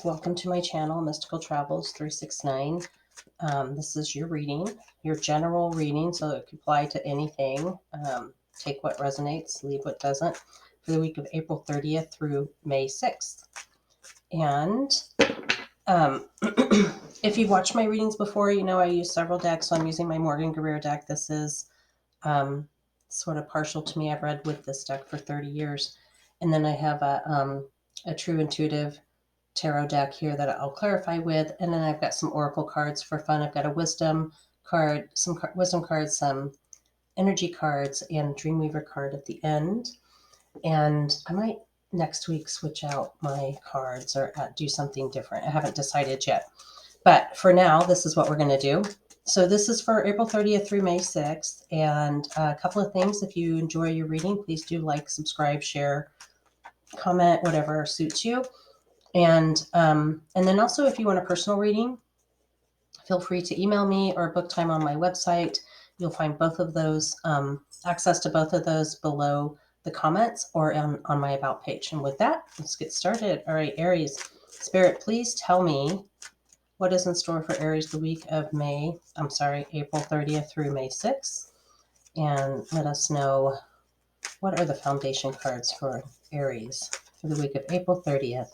Aries, welcome to my channel, Mystical Travels 369. This is your reading, your general reading, so it can apply to anything. Take what resonates, leave what doesn't, for the week of April 30th through May 6th. And if you've watched my readings before, you know I use several decks, so I'm using my Morgan Guerrero deck. This is sort of partial to me. I've read with this deck for 30 years. And then I have a True Intuitive tarot deck here that I'll clarify with, and then I've got some oracle cards for fun. I've got a wisdom card, some wisdom cards, some energy cards, and Dreamweaver card at the end. And I might next week switch out my cards or do something different. I haven't decided yet, but for now this is what we're going to do. So this is for April 30th through May 6th, and a couple of things. If you enjoy your reading, please do like, subscribe, share, comment, whatever suits you. And then also, if you want a personal reading, feel free to email me or book time on my website. You'll find both of those, access to both of those below the comments or on my About page. And with that, let's get started. All right, Aries, Spirit, please tell me what is in store for Aries the week of April 30th through May 6th. And let us know, what are the foundation cards for Aries for the week of April 30th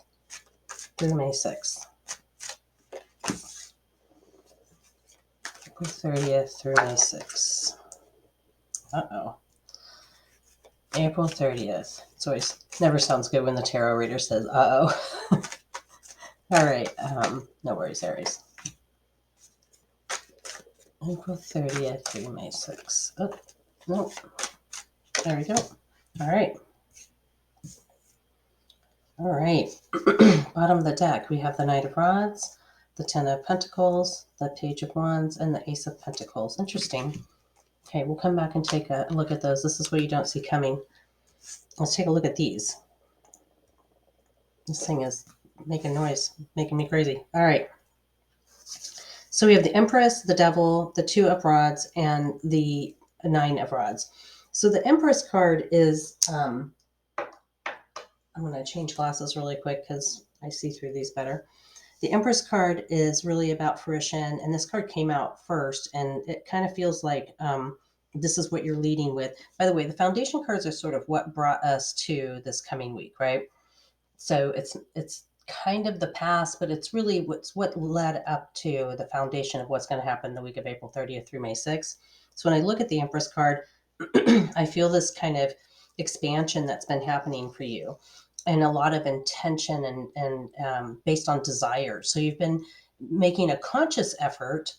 through May 6th. April 30th through May 6th. April 30th. It's always never sounds good when the tarot reader says, uh-oh. All right. No worries, Aries. April 30th through May 6th. Oh, nope. There we go. All right. All right. Bottom of the deck, we have the Knight of Rods, the Ten of Pentacles, the Page of Wands, and the Ace of Pentacles. Interesting. Okay, we'll come back and take a look at those. This is what you don't see coming. Let's take a look at these. This thing is making noise, making me crazy. All right. So we have the Empress, the Devil, the Two of Rods, and the Nine of Rods. So the Empress card is, I'm going to change glasses really quick because I see through these better. The Empress card is really about fruition, and this card came out first, and it kind of feels like this is what you're leading with. By the way, the foundation cards are sort of what brought us to this coming week, right? So it's kind of the past, but it's really what led up to the foundation of what's going to happen the week of April 30th through May 6th. So when I look at the Empress card, I feel this kind of expansion that's been happening for you, and a lot of intention and based on desire. So you've been making a conscious effort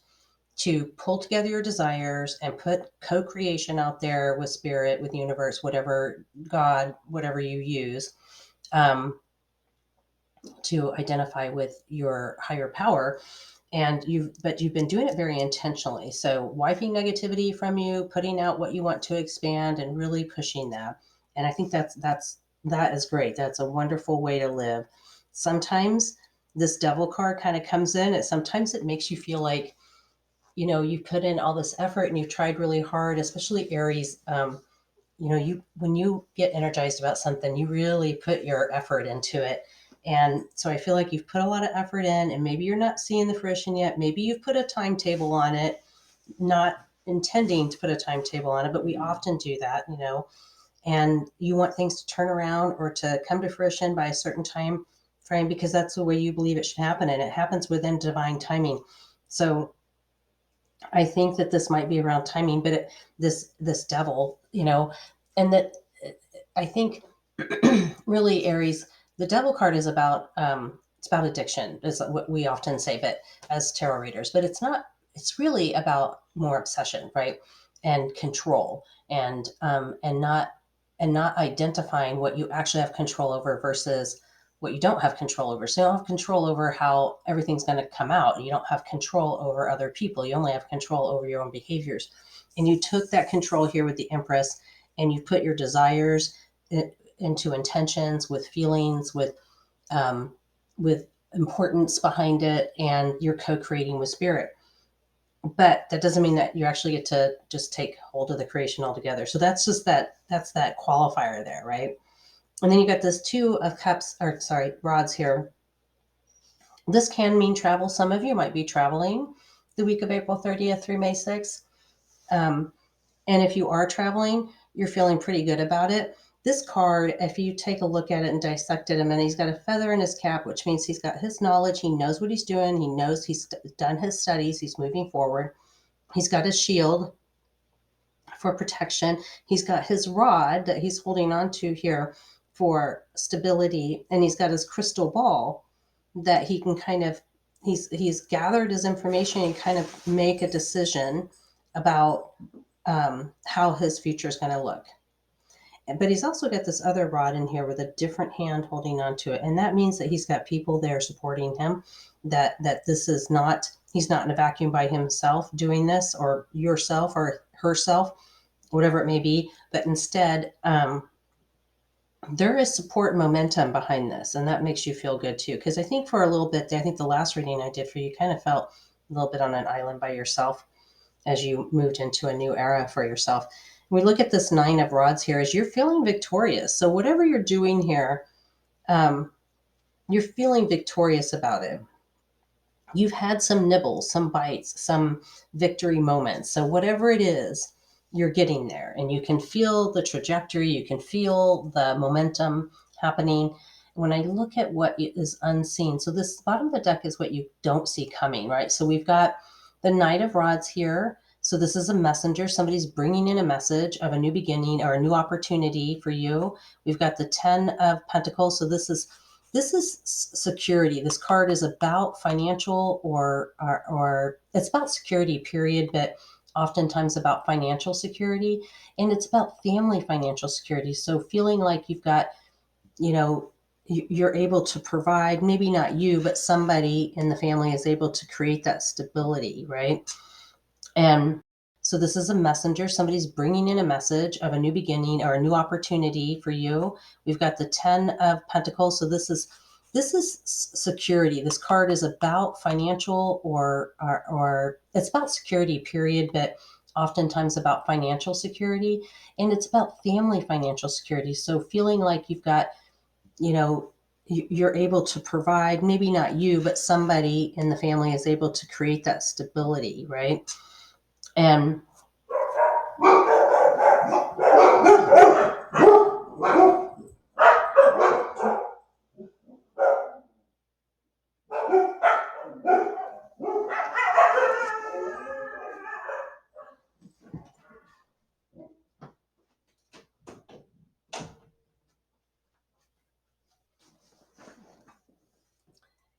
to pull together your desires and put co-creation out there with spirit, with universe, whatever God, whatever you use, to identify with your higher power. And you've been doing it very intentionally. So wiping negativity from you, putting out what you want to expand, and really pushing that. And I think that is great. That's a wonderful way to live. Sometimes this Devil card kind of comes in, and sometimes it makes you feel like, you put in all this effort and you've tried really hard, especially Aries. When you get energized about something, you really put your effort into it. And so I feel like you've put a lot of effort in, and maybe you're not seeing the fruition yet. Maybe you've put a timetable on it, not intending to put a timetable on it, but we often do that, and you want things to turn around or to come to fruition by a certain time frame because that's the way you believe it should happen, and it happens within divine timing. So I think that this might be around timing, but this Devil, and that I think really, Aries, the Devil card is about it's about addiction, is what we often say, but as tarot readers, but it's not. It's really about more obsession, right, and control, and not identifying what you actually have control over versus what you don't have control over. So you don't have control over how everything's going to come out. You don't have control over other people. You only have control over your own behaviors. And you took that control here with the Empress, and you put your desires into intentions, with feelings, with importance behind it, and you're co-creating with spirit. But that doesn't mean that you actually get to just take hold of the creation altogether. So that's that qualifier there, right? And then you got this Two of Cups, rods here. This can mean travel. Some of you might be traveling the week of April 30th through May 6th. And if you are traveling, you're feeling pretty good about it. This card, if you take a look at it and dissect it a minute, he's got a feather in his cap, which means he's got his knowledge. He knows what he's doing. He knows he's done his studies. He's moving forward. He's got his shield for protection. He's got his rod that he's holding on to here for stability. And he's got his crystal ball that he can kind of, he's gathered his information and kind of make a decision about how his future is going to look. But he's also got this other rod in here with a different hand holding onto it, and that means that he's got people there supporting him. That this is not, he's not in a vacuum by himself doing this, or yourself or herself, whatever it may be. But instead, there is support and momentum behind this, and that makes you feel good too. Because I think for a little bit, I think the last reading I did for you kind of felt a little bit on an island by yourself as you moved into a new era for yourself. We look at this 9 of rods here as you're feeling victorious. So whatever you're doing here, you're feeling victorious about it. You've had some nibbles, some bites, some victory moments. So whatever it is, you're getting there, and you can feel the trajectory. You can feel the momentum happening. When I look at what is unseen, so this bottom of the deck is what you don't see coming, right? So we've got the Knight of Rods here. So this is a messenger. Somebody's bringing in a message of a new beginning or a new opportunity for you. We've got the 10 of Pentacles. So this is security. This card is about financial or it's about security, period, but oftentimes about financial security, and it's about family financial security. So feeling like you've got, you're able to provide, maybe not you, but somebody in the family is able to create that stability, right? And so this is a messenger. Somebody's bringing in a message of a new beginning or a new opportunity for you. We've got the 10 of Pentacles. So this is security. This card is about financial or it's about security, period, but oftentimes about financial security, and it's about family financial security. So feeling like you've got, you're able to provide, maybe not you, but somebody in the family is able to create that stability, right? And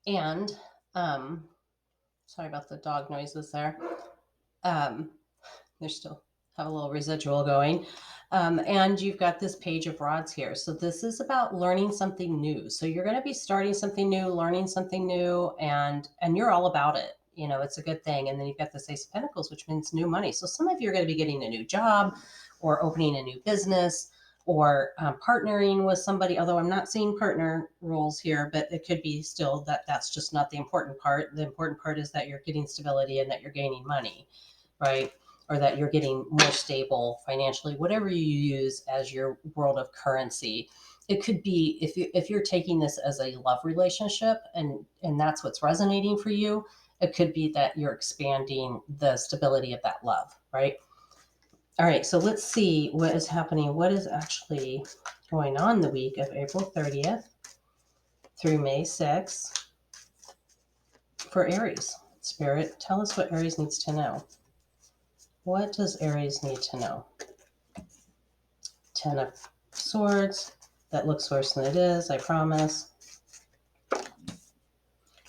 and sorry about the dog noises there. They're still have a little residual going. And you've got this Page of Rods here. So this is about learning something new. So you're going to be starting something new, learning something new, and you're all about it. It's a good thing. And then you've got this Ace of Pentacles, which means new money. So some of you are going to be getting a new job or opening a new business or partnering with somebody, although I'm not seeing partner roles here, but it could be still that's just not the important part. The important part is that you're getting stability and that you're gaining money, right? Or that you're getting more stable financially, whatever you use as your world of currency. It could be if you're taking this as a love relationship and that's what's resonating for you, it could be that you're expanding the stability of that love, right? All right, so let's see what is happening. What is actually going on the week of April 30th through May 6th for Aries? Spirit, tell us what Aries needs to know. What does Aries need to know? 10 of Swords. That looks worse than it is, I promise.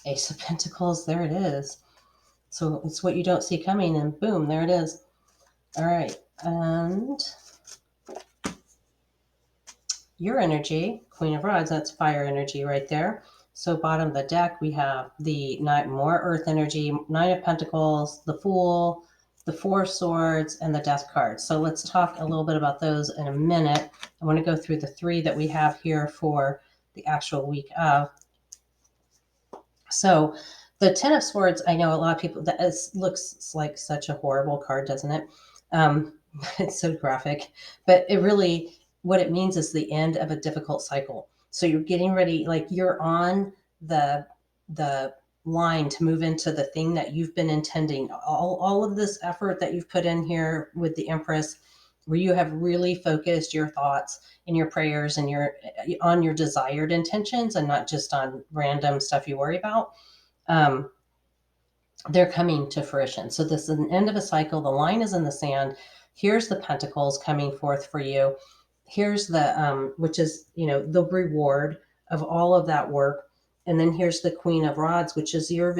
Ace of Pentacles, there it is. So it's what you don't see coming, and boom, there it is. All right, and your energy, Queen of Rods, that's fire energy right there. So bottom of the deck, we have the more earth energy, 9 of Pentacles, the Fool, the 4 of Swords, and the Death card. So let's talk a little bit about those in a minute. I want to go through the 3 that we have here for the actual week of. So the 10 of Swords, I know a lot of people, looks like such a horrible card, doesn't it? It's so graphic, but it really, what it means is the end of a difficult cycle. So you're getting ready, like you're on the line to move into the thing that you've been intending. All of this effort that you've put in here with the Empress, where you have really focused your thoughts and your prayers and your on your desired intentions and not just on random stuff you worry about. They're coming to fruition. So this is an end of a cycle. The line is in the sand. Here's the pentacles coming forth for you. Here's the which is, you know, the reward of all of that work. And then here's the Queen of Rods, which is your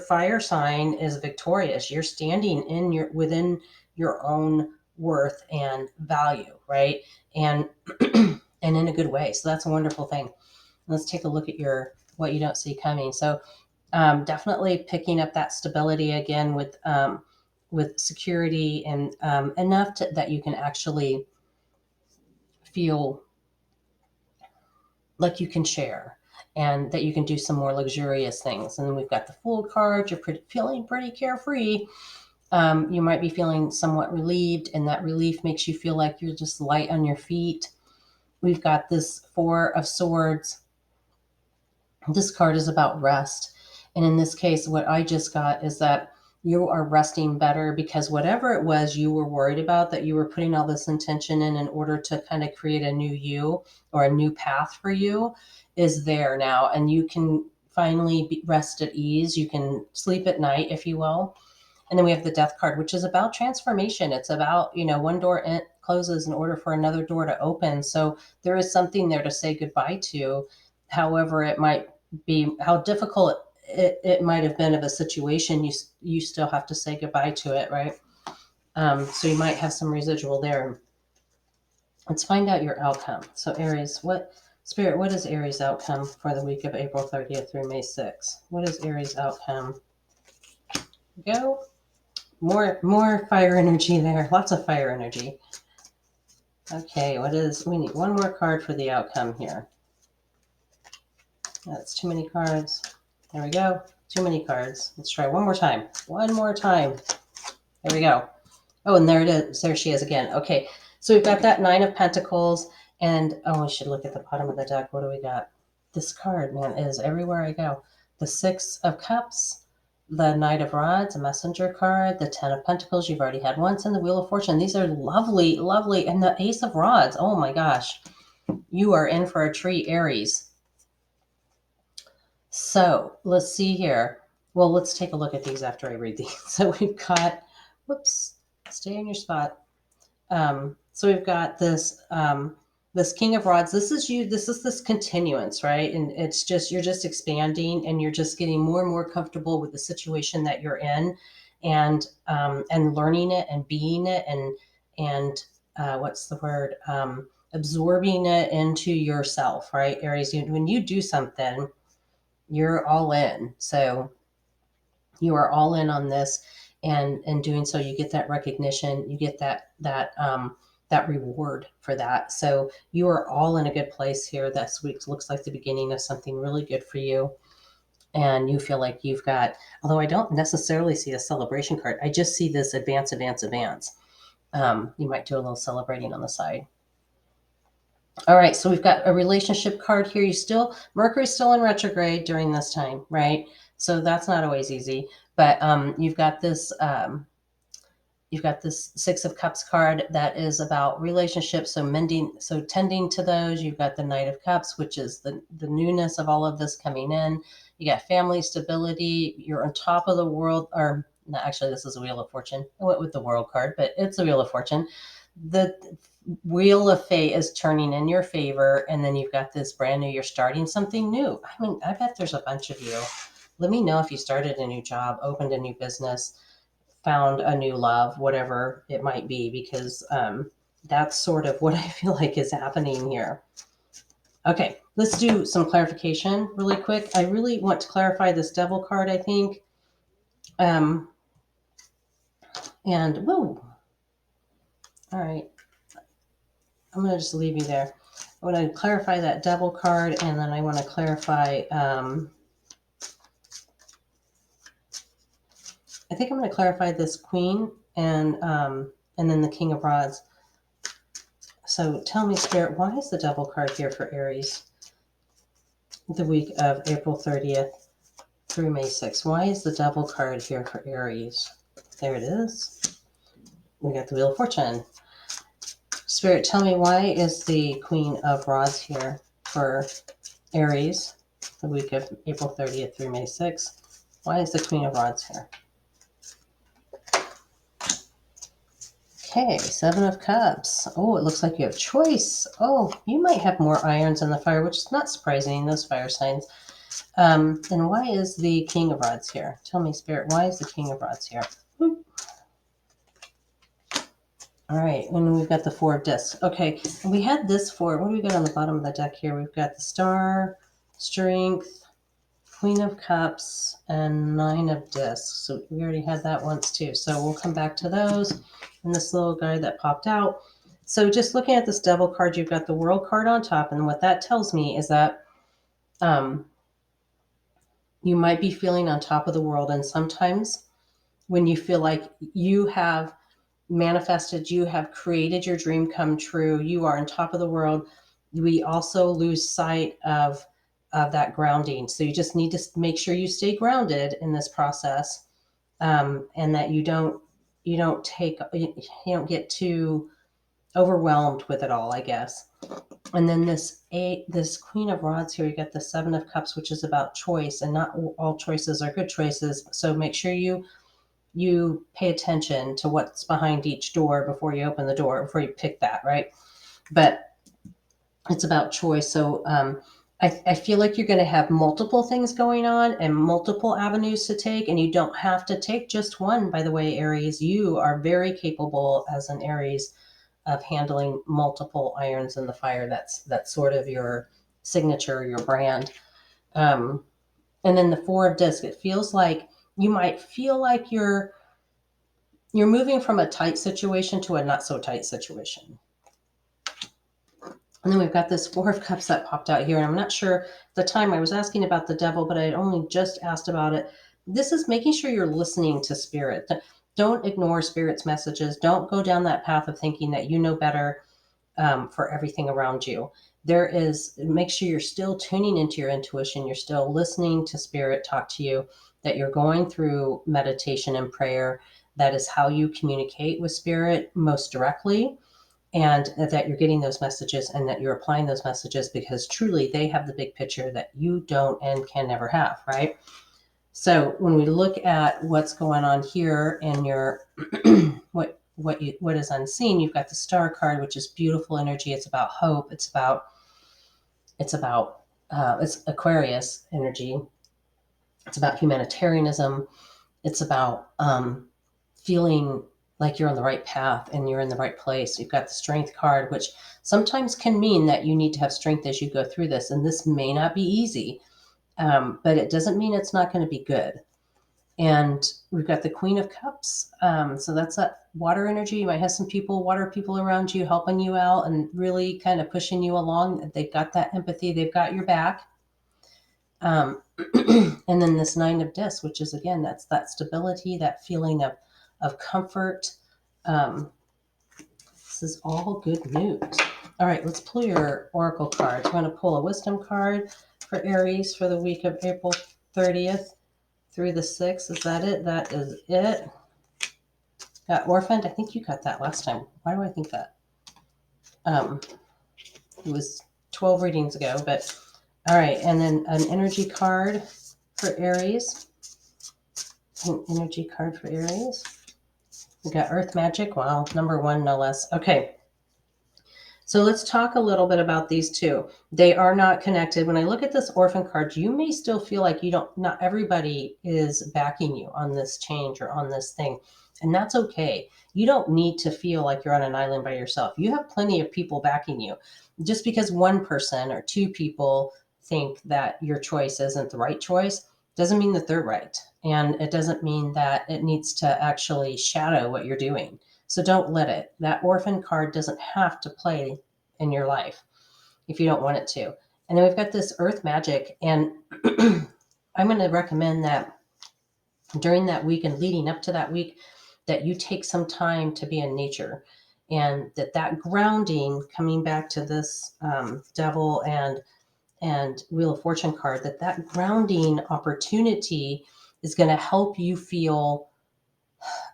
fire sign is victorious. You're standing in your within your own worth and value, right? And and in a good way. So that's a wonderful thing. Let's take a look at your what you don't see coming. So definitely picking up that stability again with security and enough that you can actually feel like you can share and that you can do some more luxurious things. And then we've got the Fool card. You're feeling pretty carefree. You might be feeling somewhat relieved, and that relief makes you feel like you're just light on your feet. We've got this Four of Swords. This card is about rest. And in this case, what I just got is that you are resting better because whatever it was you were worried about, that you were putting all this intention in order to kind of create a new you or a new path for you, is there now. And you can finally rest at ease. You can sleep at night, if you will. And then we have the Death card, which is about transformation. It's about, you know, one door closes in order for another door to open. So there is something there to say goodbye to. However, it might be how difficult it might have been of a situation, you still have to say goodbye to it, right? So you might have some residual there. Let's find out your outcome. So Aries, what is Aries outcome for the week of April 30th through May 6th? What is Aries outcome? Go. More fire energy there. Lots of fire energy. Okay, we need one more card for the outcome here. That's too many cards. There we go. Too many cards. Let's try one more time. One more time. There we go. Oh, and there it is. There she is again. Okay, so we've got that Nine of Pentacles. And, oh, we should look at the bottom of the deck. What do we got? This card, man, is everywhere I go. The Six of Cups, the Knight of Rods, a messenger card, the Ten of Pentacles, you've already had once, and the Wheel of Fortune. These are lovely, lovely. And the Ace of Rods. Oh, my gosh. You are in for a treat, Aries. So let's see here. Well, let's take a look at these after I read these. So we've got, whoops, stay in your spot. So we've got this this King of Rods. This is you. This is this continuance, right? And it's just you're just expanding, and you're just getting more and more comfortable with the situation that you're in, and learning it and being it, and what's the word? Absorbing it into yourself, right, Aries? When you do something, you're all in. So you are all in on this, and in doing so, you get that recognition, you get that reward for that. So you are all in a good place here. This week looks like the beginning of something really good for you. And you feel like you've got, although I don't necessarily see a celebration card, I just see this advance, advance, advance. You might do a little celebrating on the side. All right, so we've got a relationship card here. Mercury's still in retrograde during this time, right? So that's not always easy. But you've got this Six of Cups card that is about relationships, so tending to those. You've got the Knight of Cups, which is the newness of all of this coming in. You got family stability. You're on top of the world, or no, actually, this is a Wheel of Fortune. I went with the World card, but it's a Wheel of Fortune. The Wheel of Fate is turning in your favor, and then you've got this brand new. You're starting something new. I mean, I bet there's a bunch of you. Let me know if you started a new job, opened a new business, found a new love, whatever it might be, because that's sort of what I feel like is happening here. Okay, let's do some clarification really quick. I really want to clarify this Devil card, I think. And whoa. All right. I'm going to just leave you there. I want to clarify that Devil card, and then I want to clarify. I think I'm going to clarify this Queen and then the King of Rods. So tell me, Spirit, why is the Devil card here for Aries the week of April 30th through May 6th. Why is the Devil card here for Aries? There it is. We got the Wheel of Fortune. Spirit, tell me, why is the Queen of Rods here for Aries, the week of April 30th through May 6th? Why is the Queen of Rods here? Okay, Seven of Cups. Oh, it looks like you have choice. Oh, you might have more irons in the fire, which is not surprising in those fire signs. And why is the King of Rods here? Tell me, Spirit, why is the King of Rods here? Whoop. All right, and we've got the Four of Discs. Okay, we had this four. What do we got on the bottom of the deck here? We've got the Star, Strength, Queen of Cups, and Nine of Discs. So we already had that once too. So we'll come back to those. And this little guy that popped out. So just looking at this Devil card, you've got the World card on top. And what that tells me is that you might be feeling on top of the world. And sometimes when you feel like you have manifested, you have created your dream come true, you are on top of the world, we also lose sight of that grounding. So you just need to make sure you stay grounded in this process, and that you don't get too overwhelmed with it all, I guess. And then this Queen of Rods here, you got the Seven of Cups, which is about choice, and not all choices are good choices. So make sure you pay attention to what's behind each door before you open the door, before you pick that, right? But it's about choice. So I feel like you're going to have multiple things going on and multiple avenues to take, and you don't have to take just one, by the way, Aries. You are very capable as an Aries of handling multiple irons in the fire. That's sort of your signature, your brand. And then the Four of Discs, it feels like you might feel like you're moving from a tight situation to a not so tight situation. And then we've got this Four of Cups that popped out here. And I'm not sure the time I was asking about the Devil, but I had only just asked about it. This is making sure you're listening to Spirit. Don't ignore Spirit's messages. Don't go down that path of thinking that you know better for everything around you. Make sure you're still tuning into your intuition. You're still listening to Spirit talk to you, that you're going through meditation and prayer. That is how you communicate with Spirit most directly, and that you're getting those messages and that you're applying those messages, because truly they have the big picture that you don't and can never have, right? So when we look at what's going on here in your what is unseen, you've got the Star card, which is beautiful energy. It's about hope. It's Aquarius energy. It's about humanitarianism. It's about feeling like you're on the right path and you're in the right place. You've got the Strength card, which sometimes can mean that you need to have strength as you go through this. And this may not be easy, but it doesn't mean it's not going to be good. And we've got the Queen of Cups. So that's that water energy. You might have some water people around you helping you out and really kind of pushing you along. They've got that empathy. They've got your back. And then this Nine of Discs, which is, again, that's that stability, that feeling of comfort. This is all good news. All right, let's pull your Oracle cards. We're going to pull a Wisdom card for Aries for the week of April 30th through the 6th. Is that it? That is it. Got Orphaned. I think you got that last time. Why do I think that? It was 12 readings ago, but all right. And then an energy card for Aries. An energy card for Aries. We got Earth Magic. Wow, number 1, no less. Okay. So let's talk a little bit about these two. They are not connected. When I look at this Orphan card, you may still feel like not everybody is backing you on this change or on this thing. And that's okay. You don't need to feel like you're on an island by yourself. You have plenty of people backing you. Just because one person or two people think that your choice isn't the right choice doesn't mean that they're right. And it doesn't mean that it needs to actually shadow what you're doing. So don't let it. That Orphan card doesn't have to play in your life if you don't want it to. And then we've got this Earth Magic. And I'm going to recommend that during that week and leading up to that week, that you take some time to be in nature, and that grounding, coming back to this Devil and and Wheel of Fortune card, that grounding opportunity is going to help you feel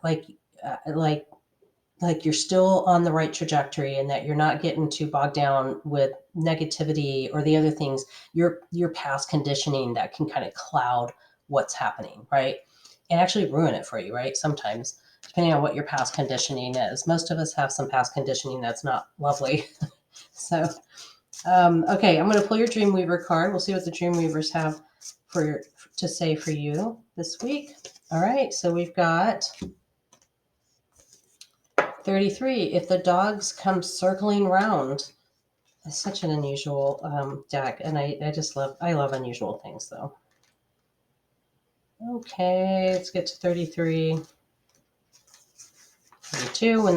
like uh, like like you're still on the right trajectory, and that you're not getting too bogged down with negativity or the other things, your past conditioning that can kind of cloud what's happening, right? And actually ruin it for you, right? Sometimes, depending on what your past conditioning is. Most of us have some past conditioning that's not lovely. So okay, I'm going to pull your Dreamweaver card. We'll see what the Dreamweavers have to say for you this week. All right, so we've got 33. If the dogs come circling round. It's such an unusual deck, and I love unusual things, though. Okay, let's get to 33. 32.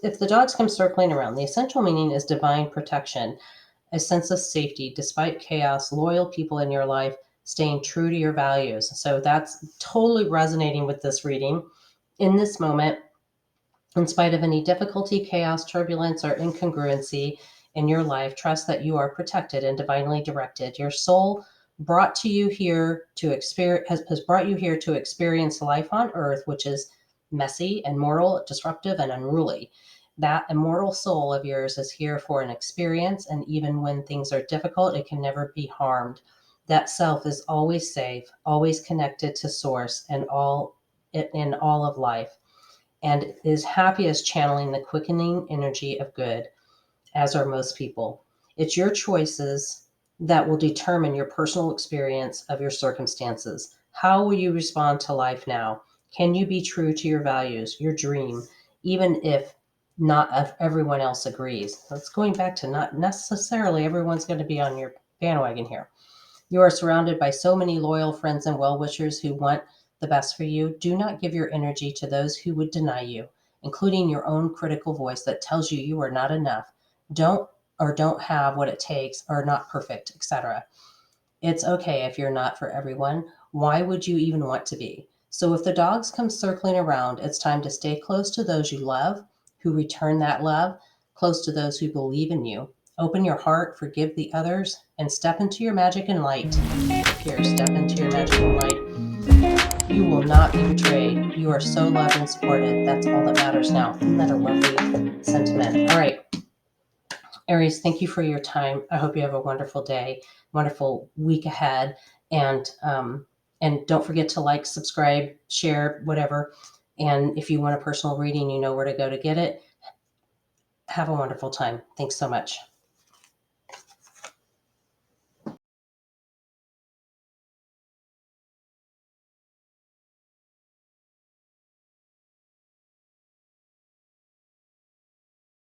If the dogs come circling around, the essential meaning is divine protection, a sense of safety despite chaos, loyal people in your life, staying true to your values. So that's totally resonating with this reading. In this moment, in spite of any difficulty, chaos, turbulence, or incongruency in your life, trust that you are protected and divinely directed. Your soul brought to you here to experience has brought you here to experience life on earth, which is messy and mortal, disruptive and unruly. That immortal soul of yours is here for an experience, and even when things are difficult, it can never be harmed. That self is always safe, always connected to source and all in all of life, and is happy as channeling the quickening energy of good, as are most people. It's your choices that will determine your personal experience of your circumstances. How will you respond to life now? Can you be true to your values, your dream, even if not everyone else agrees? That's going back to not necessarily everyone's going to be on your bandwagon here. You are surrounded by so many loyal friends and well wishers who want the best for you. Do not give your energy to those who would deny you, including your own critical voice that tells you you are not enough, don't have what it takes, or not perfect, etc. It's okay if you're not for everyone. Why would you even want to be? So if the dogs come circling around, it's time to stay close to those you love, who return that love, close to those who believe in you. Open your heart, forgive the others, and step into your magic and light. Here, step into your magic and light. You will not be betrayed. You are so loved and supported. That's all that matters now. Isn't that a lovely sentiment? All right, Aries, thank you for your time. I hope you have a wonderful day, wonderful week ahead, and don't forget to like, subscribe, share, whatever. And if you want a personal reading, you know where to go to get it. Have a wonderful time. Thanks so much.